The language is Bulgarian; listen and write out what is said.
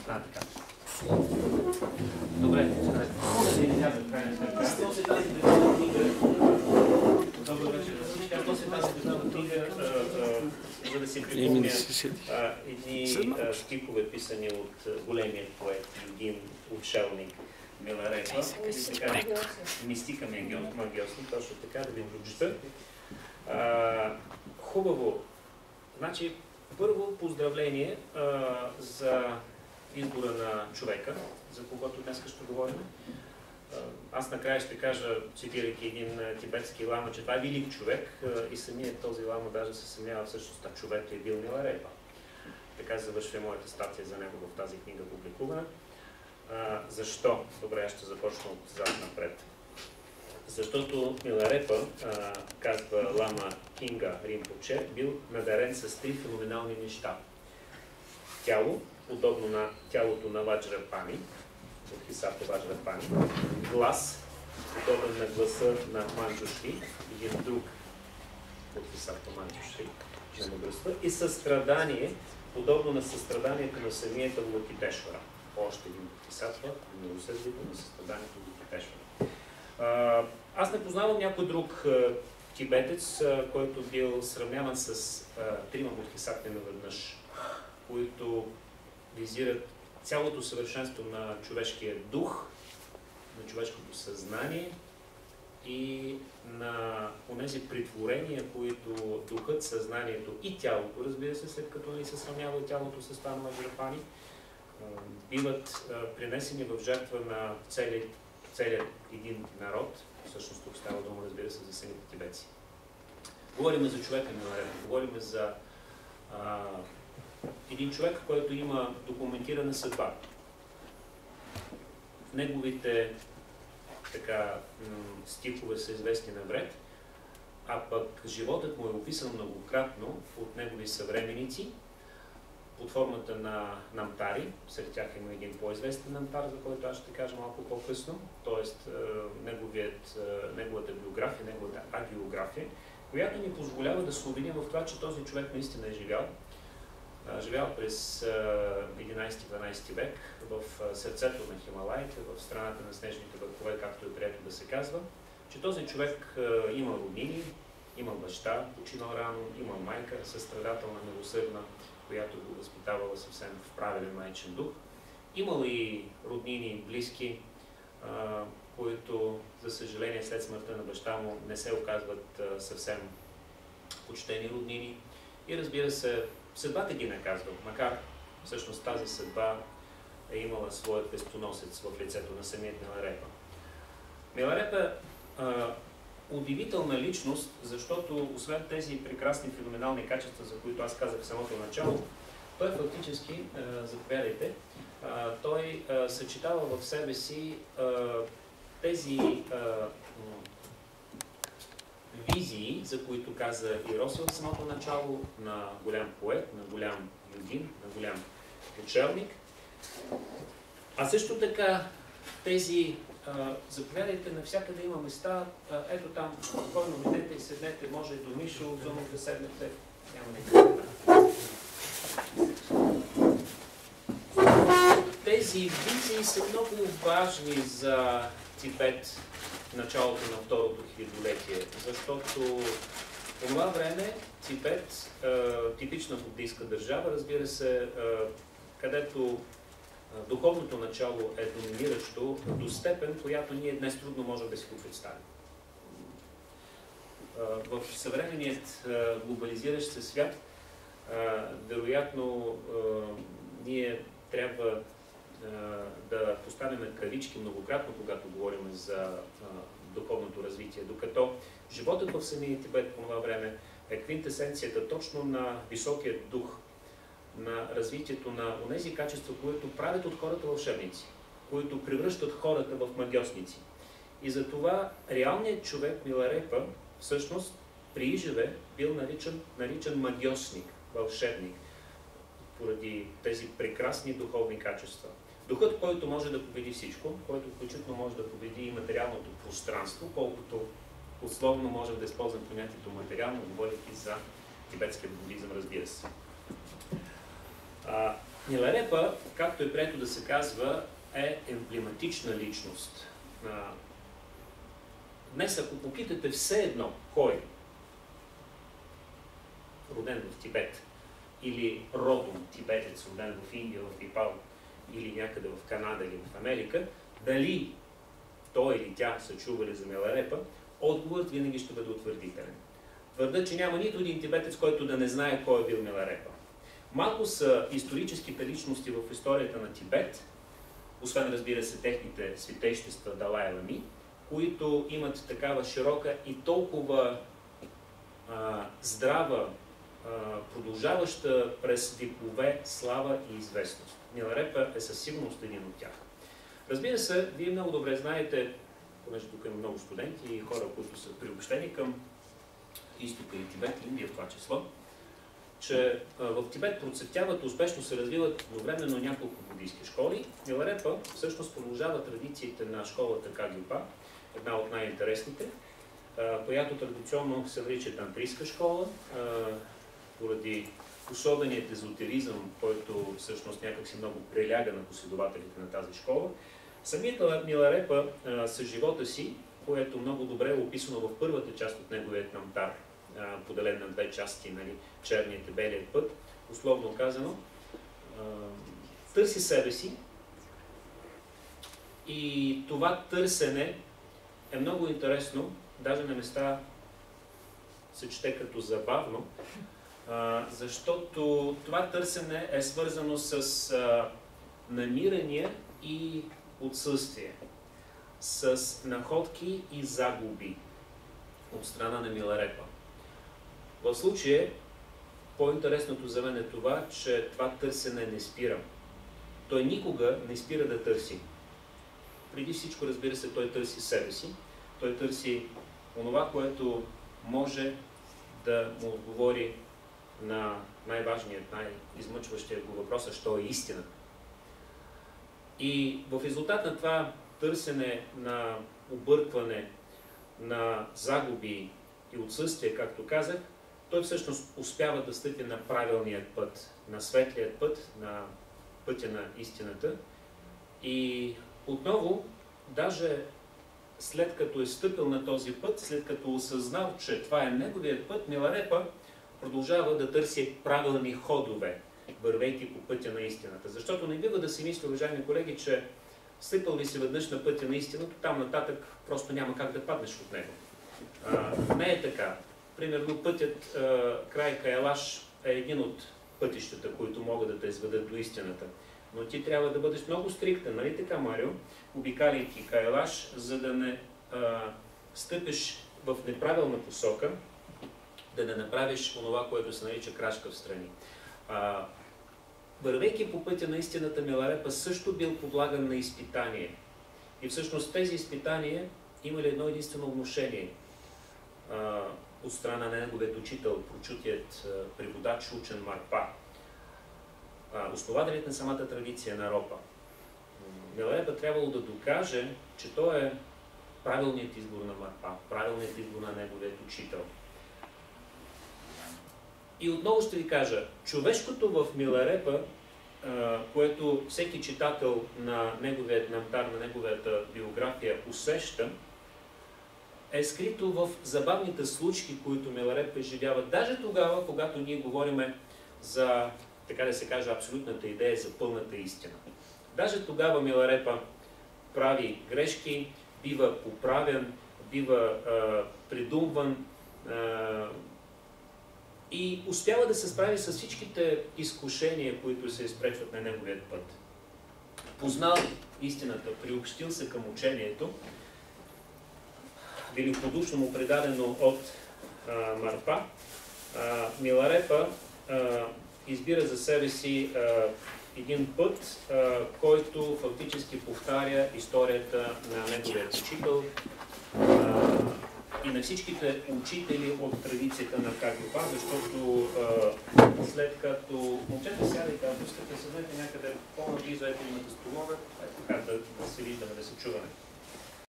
Така. Добре, що се тази дебютна книга? Добър вечер на всички. Що се тази дебютна книга, за да си припомня едни стихове, писани от големия поет един отшелник Миларепа. Мистика магиосник, точно така, да ви прочета. Хубаво. Значи, първо поздравление за избора на човека, за когото днес ще говорим. Аз накрая ще кажа, цитирайки един тибетски лама, че това е велик човек и самият този лама даже се съмнява всъщност, а човек е бил Миларепа. Така завършва моята статия за него в тази книга публикувана. Защо? Добре, аз ще започна от зад напред. Защото Миларепа, казва лама Кинга Ринпоче, бил надарен с три феноменални неща. Тяло, подобно на тялото на Ваджрапани, от Хисата Ваджрапани, глас, подобен на гласа на Манджушри, един друг от Хисата Манджушри, на мъдростта, и състрадание, подобно на състраданието на самият Авлокитешвара. Още един от Хисата, милосърдието на състраданието Авлокитешвара. Аз не познавам някой друг тибетец, който бил сравняван с трима бодхисаттви наведнъж, които визират цялото съвършенство на човешкия дух, на човешкото съзнание и на онези притворения, които духът, съзнанието и тялото, разбира се, след като ни се сравнява тялото с това на Ваджрапани, биват принесени в жертва на целият един народ. Всъщност тук става дума, разбира се, за самите тибетци. Говорим за човека Миларепа, говорим за един човек, който има документирана съдба. Неговите стихове са известни навред, а пък животът му е описан многократно от негови съвременици под формата на намтари. Сред тях има един по-известен намтар, за който аз ще кажа малко по-късно, т.е. неговата биография, неговата агиография, която ни позволява да се убедим в това, че този човек наистина е живял през 11-12 век в сърцето на Хималаите, в страната на снежните върхове, както е прието да се казва, че този човек има роднини, има баща, починал рано, има майка, състрадателна, милосърдна, която го възпитавала съвсем в правилен майчин дух. Имал и роднини, близки, които, за съжаление, след смъртта на баща му не се оказват съвсем почтени роднини. И разбира се, съдбата ги наказва, макар всъщност тази съдба е имала своят пестоносец в лицето на самият Миларепа. Миларепа удивителна личност, защото освен тези прекрасни феноменални качества, за които аз казах в самото начало, той фактически, заповядайте, той съчетава в себе си тези визии, за които каза и Роси в самото начало, на голям поет, на голям юдин, на голям учебник. А също така тези заповядайте, навсякъде има места, ето там, спокойно видете и седнете, може и до Мишо, зоно да седнете, няма никакъв. Тези визии са много важни за Тибет в началото на второто хилядолетие, защото по това време Тибет, типична буддийска държава, разбира се, където духовното начало е доминиращо до степен, която ние днес трудно можем да си го представим. В съвременният глобализиращ се свят, вероятно, ние трябва да поставяме кавички многократно, когато говорим за духовното развитие, докато животът в самия Тибет по това време е квинтесенцията точно на високия дух, на развитието на онези качества, които правят от хората вълшебници, които превръщат хората в магиосници. И затова реалният човек Миларепа всъщност при живе бил наричан магиосник, вълшебник, поради тези прекрасни духовни качества. Духът, който може да победи всичко, който включително може да победи и материалното пространство, колкото условно можем да използвам понятието материално, говорейки за тибетския буддизъм, разбира се. Миларепа, както е прието да се казва, е емблематична личност. Днес, ако попитате все едно кой, роден в Тибет, или родом тибетец, роден в Индия, в Непал, или някъде в Канада, или в Америка, дали той или тя са чували за Миларепа, отговорът винаги ще бъде утвърдителен. Твърда, че няма нито един тибетец, който да не знае кой е бил Миларепа. Малко са историческите личности в историята на Тибет, освен, разбира се, техните светейщества Далай Лами, които имат такава широка и толкова здрава, продължаваща през векове слава и известност. Миларепа е със сигурност един от тях. Разбира се, вие много добре знаете, понеже тук има много студенти и хора, които са приобщени към изтока и Тибет, Индия в това число, че в Тибет процъфтяват, успешно се развиват едновременно няколко буддийски школи. Миларепа всъщност продължава традициите на школата Кагюпа, една от най-интересните, която традиционно се нарича тантрийска школа, поради особеният езотеризъм, който всъщност някакси много преляга на последователите на тази школа. Самият Миларепа с живота си, което много добре е описано в първата част от неговият намтар, поделен на две части, нали, черният и белият път, условно казано, търси себе си и това търсене е много интересно, даже на места се чете като забавно, защото това търсене е свързано с намиране и отсъствие, с находки и загуби от страна на Миларепа. В случая, по-интересното за мен е това, че това търсене не спира. Той никога не спира да търси. Преди всичко, разбира се, той търси себе си. Той търси онова, което може да му отговори на най-важният, най-измъчващия го въпрос, що е истина. И в резултат на това търсене, на объркване, на загуби и отсъствие, както казах, той всъщност успява да стъпи на правилният път, на светлият път, на пътя на истината. И отново, даже след като е стъпил на този път, след като осъзнал, че това е неговият път, Миларепа продължава да търси правилни ходове, вървейки по пътя на истината. Защото не бива да си мисли, уважаеми колеги, че стъпил ли си веднъж на пътя на истината, там нататък просто няма как да паднеш от него. Не е така. Примерно пътят край Кайлаш е един от пътищата, които могат да те изведат до истината. Но ти трябва да бъдеш много стриктен, нали така, Марио, обикаляйки Кайлаш, за да не стъпиш в неправилна посока, да не направиш онова, което се нарича крачка в страни. Вървейки по пътя на истината, Миларепа също бил подлаган на изпитание. И всъщност тези изпитания имали едно единствено внушение от страна на неговият учител, прочутият преводач учен Марпа, основателят на самата традиция на Ропа. Миларепа трябвало да докаже, че той е правилният избор на Марпа, правилният избор на неговият учител. И отново ще ви кажа, човешкото в Миларепа, което всеки читател на неговият намтар, на неговата биография усеща, е скрито в забавните случки, които Миларепа изживява. Даже тогава, когато ние говориме за, така да се каже, абсолютната идея за пълната истина. Даже тогава Миларепа прави грешки, бива поправен, бива придумван и успява да се справи с всичките изкушения, които се изпречват на неговият път. Познал истината, приобщил се към учението, великодушно му предадено от Марпа, Миларепа избира за себе си един път, който фактически повтаря историята на неговият учител и на всичките учители от традицията на Кагюпа, защото след като момчета сядайте, ако искате да седнете някъде по-наблизо, ето имате столове, така да се виждаме, да се чуваме.